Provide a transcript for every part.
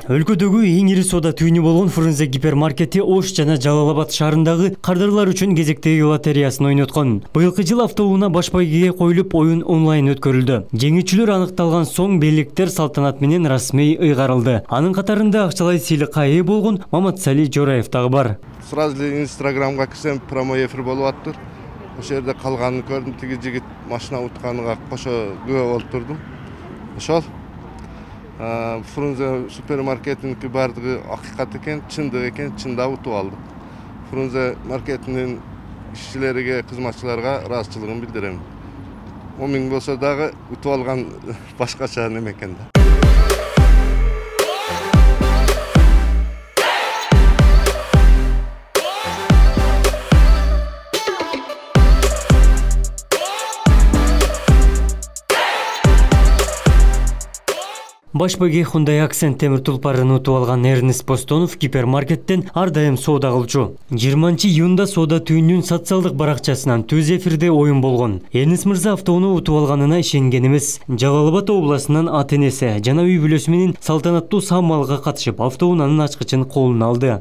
Өлкөдөгү эң ири соода түйүнү болгон Фрунзе гипермаркети Ош жана Жалал Абад шаарындагы кардарлар үчүн кезектеги лотереясын ойноткон. Быйылкы жыл автоунаа баш байгеге коюлуп, оюн онлайн өткөрүлдү. Жеңүүчүлөр аныкталган соң белектер салтанат менен расмий ыйгарылды. Анын катарында акчалай сыйлыкка ээ болгон Маматсали Жораев дагы бар. Сразу инстаграмга кирсем прямой эфир болуп аттыр. Ошол жерде калганын көрдүм, тиги жигит машина утканыга кошо күбө болуп турдум. Ошол Фрунзе супермаркетинин бардыгы акыйкат экен, чындык экен, чында утуп алдык. Фрунзе маркетинин ишчилериге, кызматчыларга ыраазычылыгымды билдирем. 10 000 болсо дагы утуп алган башкача неме экен да. Баш байге Hyundai Accent темир тулпарын утуп алган Эрнест Постонов гипермаркеттен ар дайым соода кылчу. 20 июнда соода түйүнүн социалдык баракчасынан түз эфирде оюн болгон. Эрнест мырза автоунаа утуп алганына ишенген эмес. Жалал Абад областынан ата-энеси жана үй бүлөсү менен салтанаттуу самалга катышып, автоунаанын ачкычын колуна алды.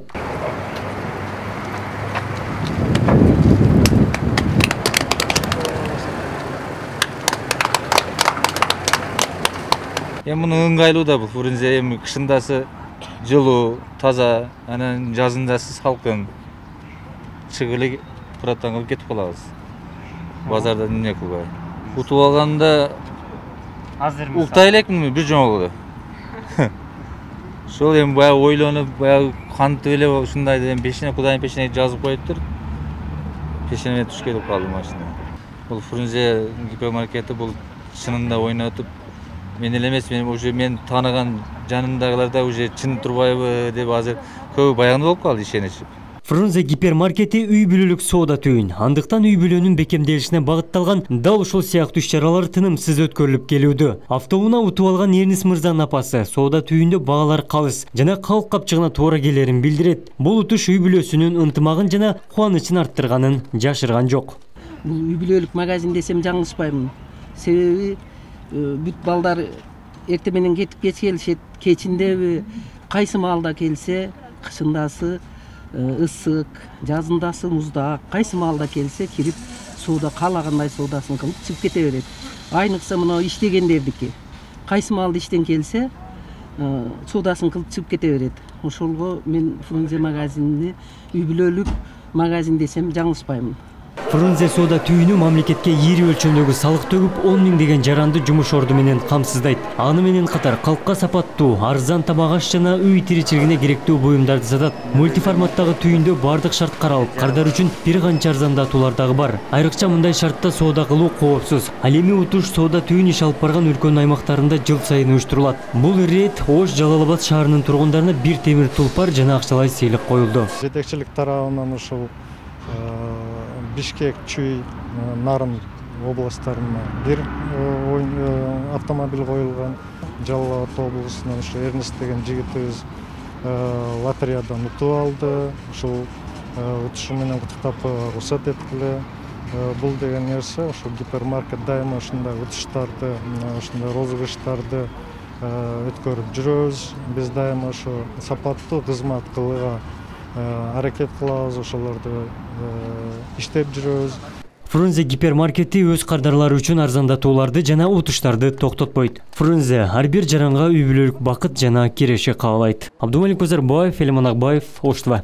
Муну ыңгайлуу да бул Фрунзе, эми кышындасы жылуу, таза, анан жазындасы салкын. Чыгып эле пыраттан кылып кетип калабыз. Базарда эмне кылбай. Утуп алганда азыр уктай элекминби бир жолу. Ошол эми баягы ойлонуп, баягы кантип эле ушундай деген пешене, Кудайдын пешене жазып коюптур. Пешенеме түшүп кетип калды машина. Бул Фрунзе гипермаркети бул чынында ойнотуп, мен эле эмес, мен тааныган жанымдагылар да уже чын турбайбы деп азыр көбү баягы болуп калды ишенишип. Фрунзе гипермаркети үй бүлөлүк соода түйүн. Андыктан үй бүлөнүн бекемделишине багытталган дал ушул сыяктуу иш-чаралар тынымсыз өткөрүлүп келүүдө. Автоунаа утуп алган Эрнест мырзанын апасы соода түйүндө багалар калыс жана калк капчыгына туура келерин билдирет. Бул утуш үй бүлөсүнүн ынтымагын жана кубанычын арттырганын жашырган жок. Бул үй бүлөлүк магазин десем жаңылышпаймын. Себеби бүт балдар эрте менен кетип келишет, кечиндеби, кайсы маалда келсе, кышындасы ысык, жазындасы муздак, кайсы маалда келсе кирип соода каалагандай соодасын кылып чыгып кете берет. Айныкса мына иштегендердики. Кайсы маалда иштен келсе, соодасын кылып чыгып кете берет. Ошолго мен Фрунзе магазинини үй бүлөлүк магазин десем жаңылышпаймын. Фрунзе соода түйүнү мамлекетке ири өлчөмдөгү салык төгүп 10 000 деген жаранды жумуш орду менен камсыздайт. Аны менен катар калкка сапаттуу, арзан тамак аш жана үй тиричилигине керектүү буюмдарды сатат. Мультиформаттагы түйүндө бардык шарт каралып, кардар үчүн бир канча арзандатуулар дагы бар. Айрыкча мындай шартта соода кылуу коопсуз. Ал эми утуш соода түйүн иш алып барган өлкөнүн аймактарында жыл сайын уюштурулат. Бул рейд Ош Жалал Абад шаарынын тургундарына бир темир тулпар жана акчалай сыйлык коюлду. Жетекчилик тарабынан ушул Бишкек, Чүй, Нарын областарына бир автомобиль коюлган. Жалал Абад облусунан ушу Эрнест деген жигитибиз лотереядан утуп алды. Ушул утушу менен куттуктап уруксат эткиле. Бул деген нерсе ошо гипермаркет дайыма ушундай утуштарды, ушундай розыгрыштарды өткөрүп жүрөбүз. Биз дайыма ошо сапаттуу кызмат кылууга аракет кылабыз, ошолорду иштеп жүрөбүз. Фрунзе гипермаркети өз кардарлары үчүн арзандатууларды жана утуштарды токтотпойт. Фрунзе ар бир жаранга үй бүлөлүк бакыт жана киреши каалайт. Абдумалик Козарбаев, Элман Акбаев, Ош ТВ.